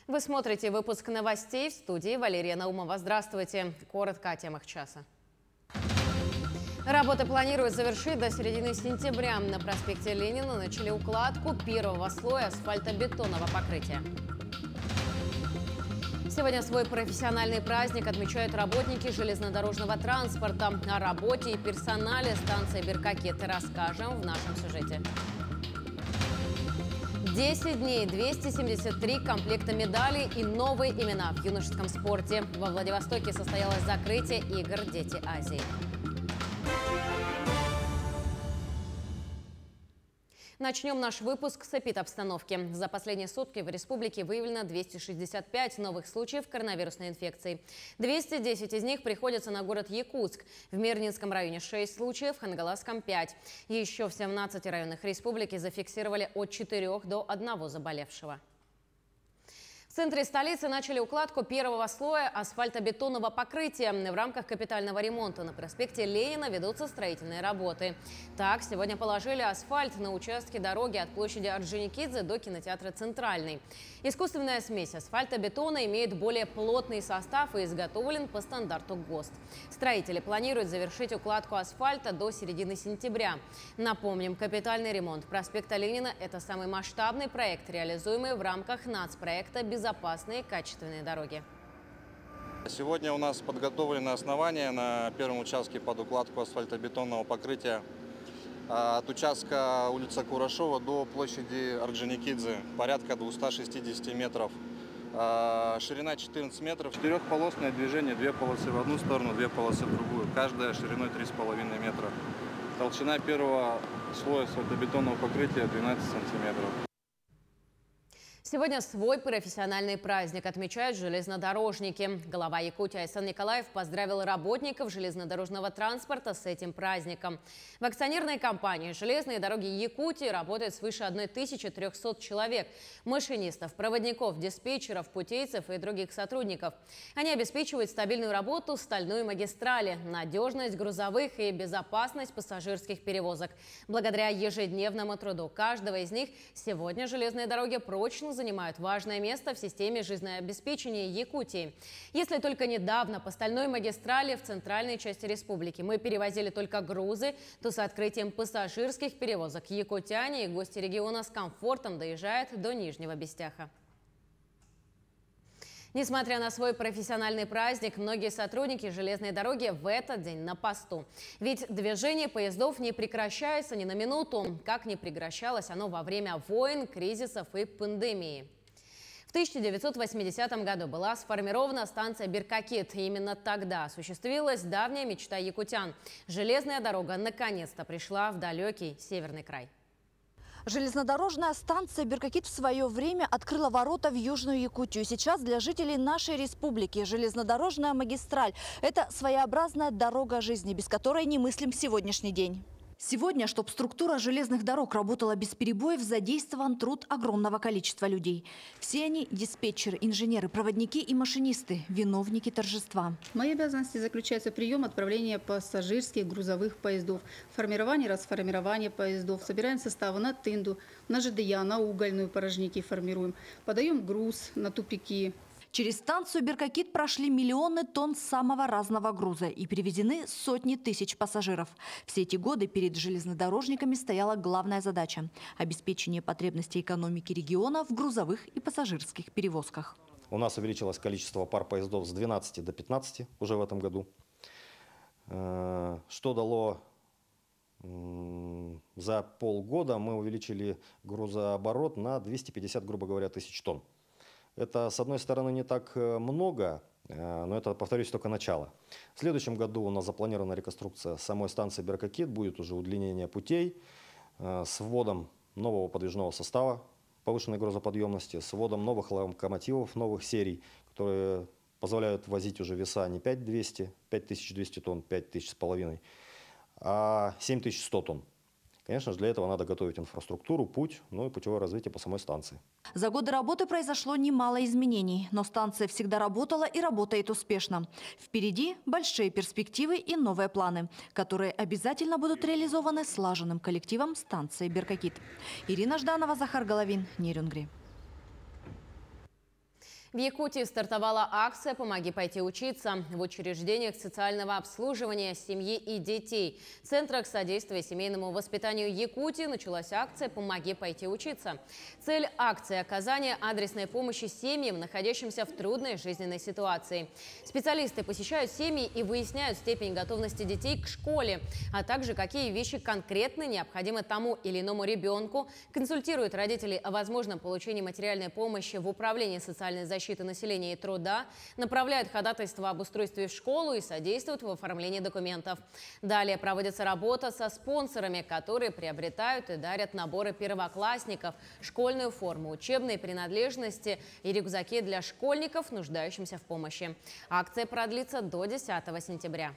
Вы смотрите выпуск новостей в студии Валерия Наумова. Здравствуйте. Коротко о темах часа. Работы планируют завершить до середины сентября. На проспекте Ленина начали укладку первого слоя асфальтобетонного покрытия. Сегодня свой профессиональный праздник отмечают работники железнодорожного транспорта. О работе и персонале станции Беркакет расскажем в нашем сюжете. 10 дней, 273 комплекта медалей и новые имена в юношеском спорте. Во Владивостоке состоялось закрытие игр «Дети Азии». Начнем наш выпуск с эпидобстановки. За последние сутки в республике выявлено 265 новых случаев коронавирусной инфекции. 210 из них приходятся на город Якутск. В Мирнинском районе 6 случаев, в Хангаласском 5. Еще в 17 районах республики зафиксировали от 4 до 1 заболевшего. В центре столицы начали укладку первого слоя асфальтобетонного покрытия. В рамках капитального ремонта на проспекте Ленина ведутся строительные работы. Так, сегодня положили асфальт на участке дороги от площади Орджоникидзе до кинотеатра «Центральный». Искусственная смесь асфальтобетона имеет более плотный состав и изготовлен по стандарту ГОСТ. Строители планируют завершить укладку асфальта до середины сентября. Напомним, капитальный ремонт проспекта Ленина – это самый масштабный проект, реализуемый в рамках нацпроекта «Безопасные качественные дороги». Сегодня у нас подготовлены основания на первом участке под укладку асфальтобетонного покрытия от участка улица Курашова до площади Орджоникидзе, порядка 260 метров. Ширина 14 метров, четырехполосное движение, 2 полосы в одну сторону, 2 полосы в другую, каждая шириной 3,5 метра. Толщина первого слоя асфальтобетонного покрытия 12 сантиметров. Сегодня свой профессиональный праздник отмечают железнодорожники. Глава Якутии Айсан Николаев поздравил работников железнодорожного транспорта с этим праздником. В акционерной компании «Железные дороги Якутии» работает свыше 1300 человек – машинистов, проводников, диспетчеров, путейцев и других сотрудников. Они обеспечивают стабильную работу стальной магистрали, надежность грузовых и безопасность пассажирских перевозок. Благодаря ежедневному труду каждого из них сегодня железные дороги прочно занимают важное место в системе жизнеобеспечения Якутии. Если только недавно по стальной магистрали в центральной части республики мы перевозили только грузы, то с открытием пассажирских перевозок якутяне и гости региона с комфортом доезжают до Нижнего Бестяха. Несмотря на свой профессиональный праздник, многие сотрудники железной дороги в этот день на посту. Ведь движение поездов не прекращается ни на минуту, как не прекращалось оно во время войн, кризисов и пандемии. В 1980 году была сформирована станция Беркакет. И именно тогда осуществилась давняя мечта якутян. Железная дорога наконец-то пришла в далекий северный край. Железнодорожная станция Беркакет в свое время открыла ворота в Южную Якутию. Сейчас для жителей нашей республики железнодорожная магистраль – это своеобразная дорога жизни, без которой не мыслим сегодняшний день. Сегодня, чтобы структура железных дорог работала без перебоев, задействован труд огромного количества людей. Все они – диспетчеры, инженеры, проводники и машинисты, виновники торжества. Мои обязанности заключаются в приеме отправления пассажирских грузовых поездов, формирование, расформирование поездов, собираем составы на тынду, на ЖДЯ, на угольную порожники формируем, подаем груз на тупики. Через станцию Беркакет прошли миллионы тонн самого разного груза и перевезены сотни тысяч пассажиров. Все эти годы перед железнодорожниками стояла главная задача – обеспечение потребностей экономики региона в грузовых и пассажирских перевозках. У нас увеличилось количество пар поездов с 12 до 15 уже в этом году, что дало за полгода мы увеличили грузооборот на 250, грубо говоря, тысяч тонн. Это, с одной стороны, не так много, но это, повторюсь, только начало. В следующем году у нас запланирована реконструкция самой станции Беркакет, будет уже удлинение путей с вводом нового подвижного состава повышенной грузоподъемности, с вводом новых локомотивов, новых серий, которые позволяют возить уже веса не 5200 тонн, 5500, а 7100 тонн. Конечно же, для этого надо готовить инфраструктуру, путь, ну и путевое развитие по самой станции. За годы работы произошло немало изменений, но станция всегда работала и работает успешно. Впереди большие перспективы и новые планы, которые обязательно будут реализованы слаженным коллективом станции Беркакет. Ирина Жданова, Захар Головин, Нерюнгри. В Якутии стартовала акция «Помоги пойти учиться» в учреждениях социального обслуживания семьи и детей. В центрах содействия семейному воспитанию Якутии началась акция «Помоги пойти учиться». Цель акции – оказание адресной помощи семьям, находящимся в трудной жизненной ситуации. Специалисты посещают семьи и выясняют степень готовности детей к школе, а также какие вещи конкретно необходимы тому или иному ребенку, консультируют родителей о возможном получении материальной помощи в управлении социальной защиты населения и труда, направляют ходатайство об устройстве в школу и содействуют в оформлении документов. Далее проводится работа со спонсорами, которые приобретают и дарят наборы первоклассников, школьную форму, учебные принадлежности и рюкзаки для школьников, нуждающимся в помощи. Акция продлится до 10 сентября.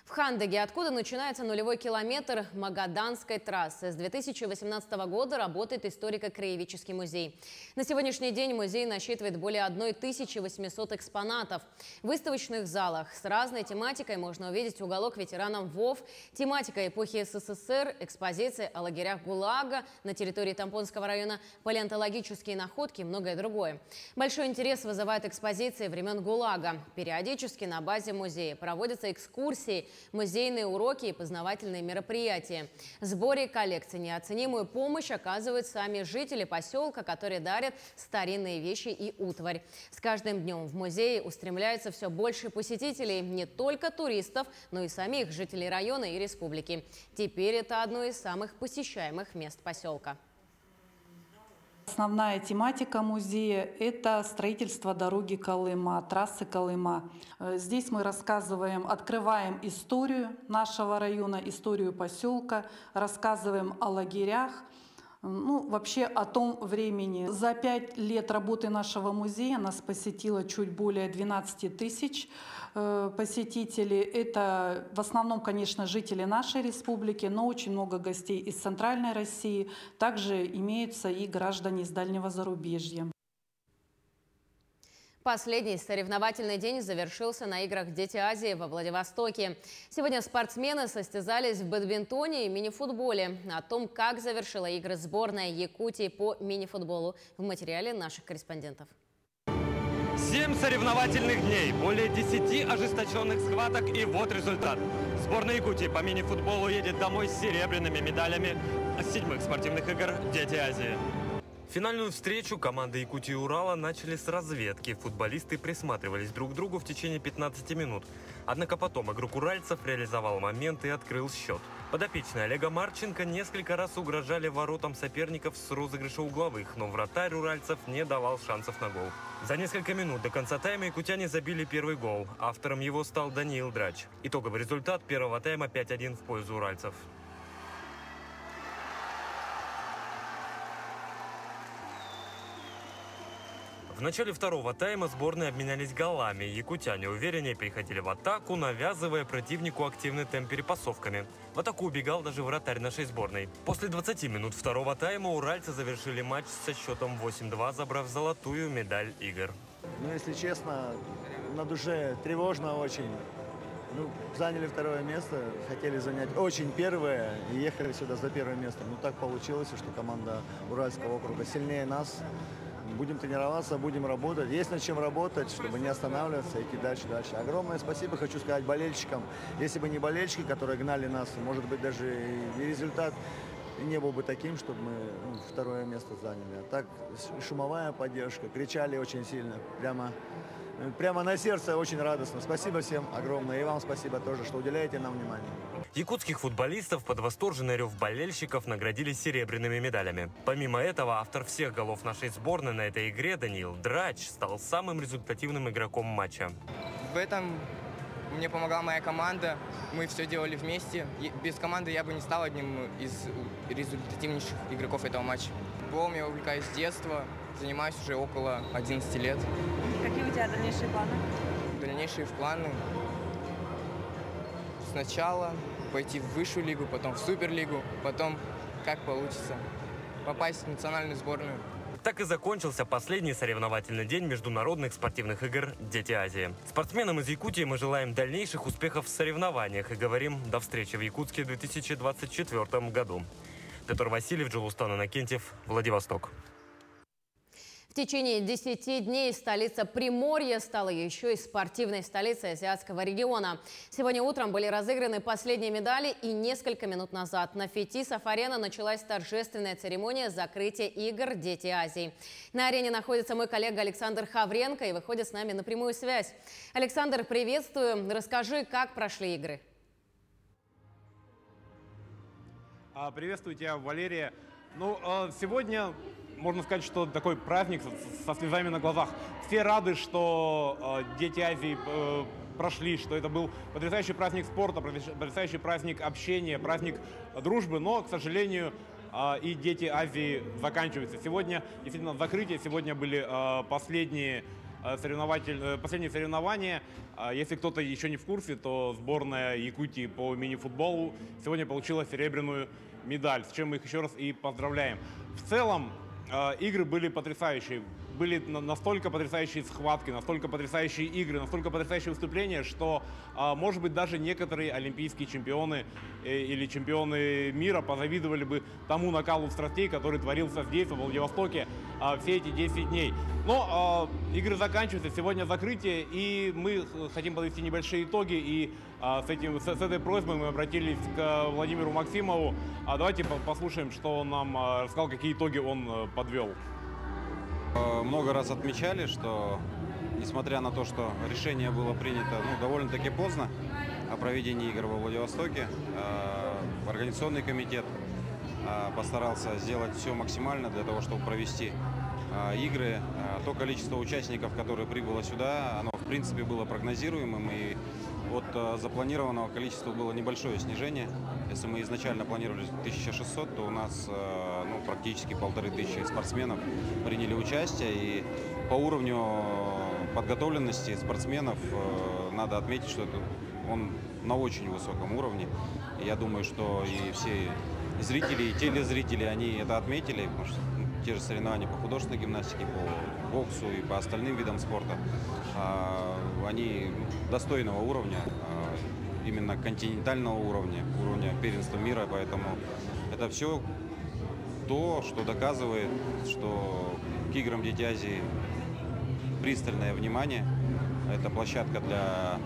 В Хандыге, откуда начинается нулевой километр Магаданской трассы, с 2018 года работает историко-краеведческий музей. На сегодняшний день музей насчитывает более 1800 экспонатов. В выставочных залах с разной тематикой можно увидеть уголок ветеранов ВОВ, тематика эпохи СССР, экспозиции о лагерях ГУЛАГа на территории Тампонского района, палеонтологические находки и многое другое. Большой интерес вызывают экспозиции времен ГУЛАГа. Периодически на базе музея проводятся экскурсии, музейные уроки и познавательные мероприятия. В сборе коллекции неоценимую помощь оказывают сами жители поселка, которые дарят старинные вещи и утварь. С каждым днем в музее устремляется все больше посетителей, не только туристов, но и самих жителей района и республики. Теперь это одно из самых посещаемых мест поселка. Основная тематика музея – это строительство дороги Колыма, трассы Колыма. Здесь мы рассказываем, открываем историю нашего района, историю поселка, рассказываем о лагерях, вообще о том времени. За 5 лет работы нашего музея нас посетило чуть более 12 тысяч посетителей. Это в основном, конечно, жители нашей республики, но очень много гостей из Центральной России. Также имеются и граждане из дальнего зарубежья. Последний соревновательный день завершился на играх «Дети Азии» во Владивостоке. Сегодня спортсмены состязались в бадминтоне и мини-футболе. О том, как завершила игры сборная Якутии по мини-футболу, в материале наших корреспондентов. 7 соревновательных дней, более 10 ожесточенных схваток, и вот результат. Сборная Якутии по мини-футболу едет домой с серебряными медалями с 7-х спортивных игр «Дети Азии». Финальную встречу команды Якутии и Урала начали с разведки. Футболисты присматривались друг к другу в течение 15 минут. Однако потом игрок уральцев реализовал момент и открыл счет. Подопечные Олега Марченко несколько раз угрожали воротам соперников с розыгрыша угловых, но вратарь уральцев не давал шансов на гол. За несколько минут до конца тайма якутяне забили первый гол. Автором его стал Даниил Драч. Итоговый результат первого тайма 5-1 в пользу уральцев. В начале второго тайма сборные обменялись голами. Якутяне увереннее переходили в атаку, навязывая противнику активный темп перепасовками. В атаку убегал даже вратарь нашей сборной. После 20 минут второго тайма уральцы завершили матч со счетом 8-2, забрав золотую медаль игр. Если честно, на душе тревожно очень. Заняли второе место, хотели занять очень первое и ехали сюда за первое место. Так получилось, что команда Уральского округа сильнее нас. Будем тренироваться, будем работать. Есть над чем работать, чтобы не останавливаться, идти дальше. Огромное спасибо хочу сказать болельщикам. Если бы не болельщики, которые гнали нас, может быть, даже и результат не был бы таким, чтобы мы второе место заняли. А так шумовая поддержка, кричали очень сильно. Прямо на сердце очень радостно. Спасибо всем огромное. И вам спасибо тоже, что уделяете нам внимание. Якутских футболистов под восторженный рев болельщиков наградили серебряными медалями. Помимо этого, автор всех голов нашей сборной на этой игре Даниил Драч стал самым результативным игроком матча. В этом мне помогла моя команда. Мы все делали вместе. Без команды я бы не стал одним из результативнейших игроков этого матча. Футболом я увлекаюсь с детства. Занимаюсь уже около 11 лет. Какие у тебя дальнейшие планы? Дальнейшие планы. Сначала пойти в высшую лигу, потом в суперлигу, потом, как получится, попасть в национальную сборную. Так и закончился последний соревновательный день международных спортивных игр «Дети Азии». Спортсменам из Якутии мы желаем дальнейших успехов в соревнованиях и говорим до встречи в Якутске в 2024 году. Петр Васильев, Джулустан Иннокентьев, Владивосток. В течение 10 дней столица Приморья стала еще и спортивной столицей азиатского региона. Сегодня утром были разыграны последние медали, и несколько минут назад на Фетисов-арена началась торжественная церемония закрытия игр «Дети Азии». На арене находится мой коллега Александр Хавренко и выходит с нами на прямую связь. Александр, приветствую. Расскажи, как прошли игры. Приветствую тебя, Валерия. Сегодня можно сказать, что такой праздник со слезами на глазах. Все рады, что Дети Азии прошли, что это был потрясающий праздник спорта, потрясающий праздник общения, праздник дружбы. Но, к сожалению, и Дети Азии заканчиваются. Сегодня действительно закрытие, сегодня были последние соревнования. Если кто-то еще не в курсе, то сборная Якутии по мини-футболу сегодня получила серебряную медаль, с чем мы их еще раз и поздравляем. В целом, игры были потрясающие. Были настолько потрясающие схватки, настолько потрясающие игры, настолько потрясающие выступления, что, может быть, даже некоторые олимпийские чемпионы или чемпионы мира позавидовали бы тому накалу страстей, который творился здесь, в Владивостоке, все эти 10 дней. Но игры заканчиваются, сегодня закрытие, и мы хотим подвести небольшие итоги, и с этой просьбой мы обратились к Владимиру Максимову. Давайте послушаем, что он нам рассказал, какие итоги он подвел. Много раз отмечали, что несмотря на то, что решение было принято довольно-таки поздно о проведении игр во Владивостоке, организационный комитет постарался сделать все максимально для того, чтобы провести игры. То количество участников, которое прибыло сюда, оно в принципе было прогнозируемым, и от запланированного количества было небольшое снижение. Если мы изначально планировали 1600, то у нас практически 1500 спортсменов приняли участие. И по уровню подготовленности спортсменов надо отметить, что он на очень высоком уровне. И я думаю, что и все зрители, и телезрители, они это отметили, потому что те же соревнования по художественной гимнастике, по боксу и по остальным видам спорта, они достойного уровня, именно континентального уровня первенства мира, поэтому это все то, что доказывает, что к играм Дети Азии пристальное внимание, это площадка для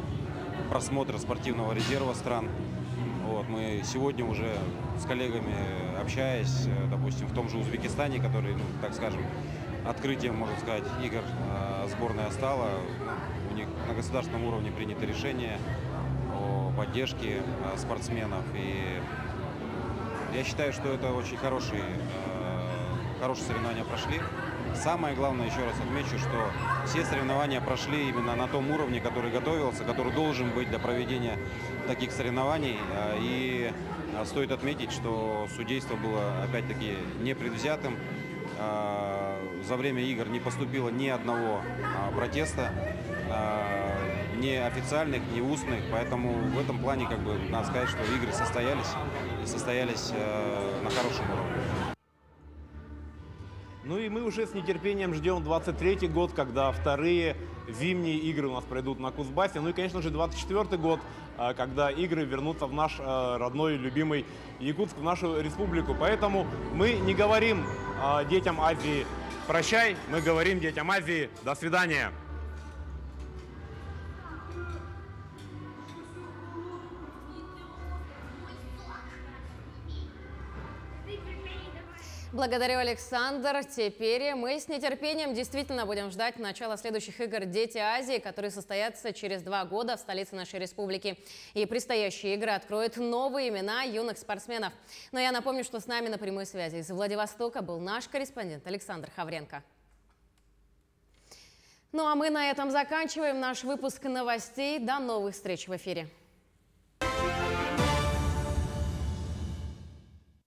просмотра спортивного резерва стран. Мы сегодня уже с коллегами общаясь, допустим, в том же Узбекистане, который, так скажем, открытием, можно сказать, игр сборная стала, у них на государственном уровне принято решение о поддержке спортсменов. И я считаю, что это очень хорошие соревнования прошли. Самое главное, еще раз отмечу, что все соревнования прошли именно на том уровне, который готовился, который должен быть для проведения таких соревнований. И стоит отметить, что судейство было опять-таки непредвзятым. За время игр не поступило ни одного протеста, ни официальных, ни устных. Поэтому в этом плане, надо сказать, что игры состоялись и состоялись на хорошем уровне. И мы уже с нетерпением ждем 23-й год, когда вторые зимние игры у нас пройдут на Кузбассе. И, конечно же, 24-й год, когда игры вернутся в наш родной, любимый Якутск, в нашу республику. Поэтому мы не говорим детям Азии «прощай», мы говорим детям Азии «до свидания». Благодарю, Александр. Теперь мы с нетерпением действительно будем ждать начала следующих игр «Дети Азии», которые состоятся через 2 года в столице нашей республики. И предстоящие игры откроют новые имена юных спортсменов. Но я напомню, что с нами на прямой связи из Владивостока был наш корреспондент Александр Хавренко. А мы на этом заканчиваем наш выпуск новостей. До новых встреч в эфире.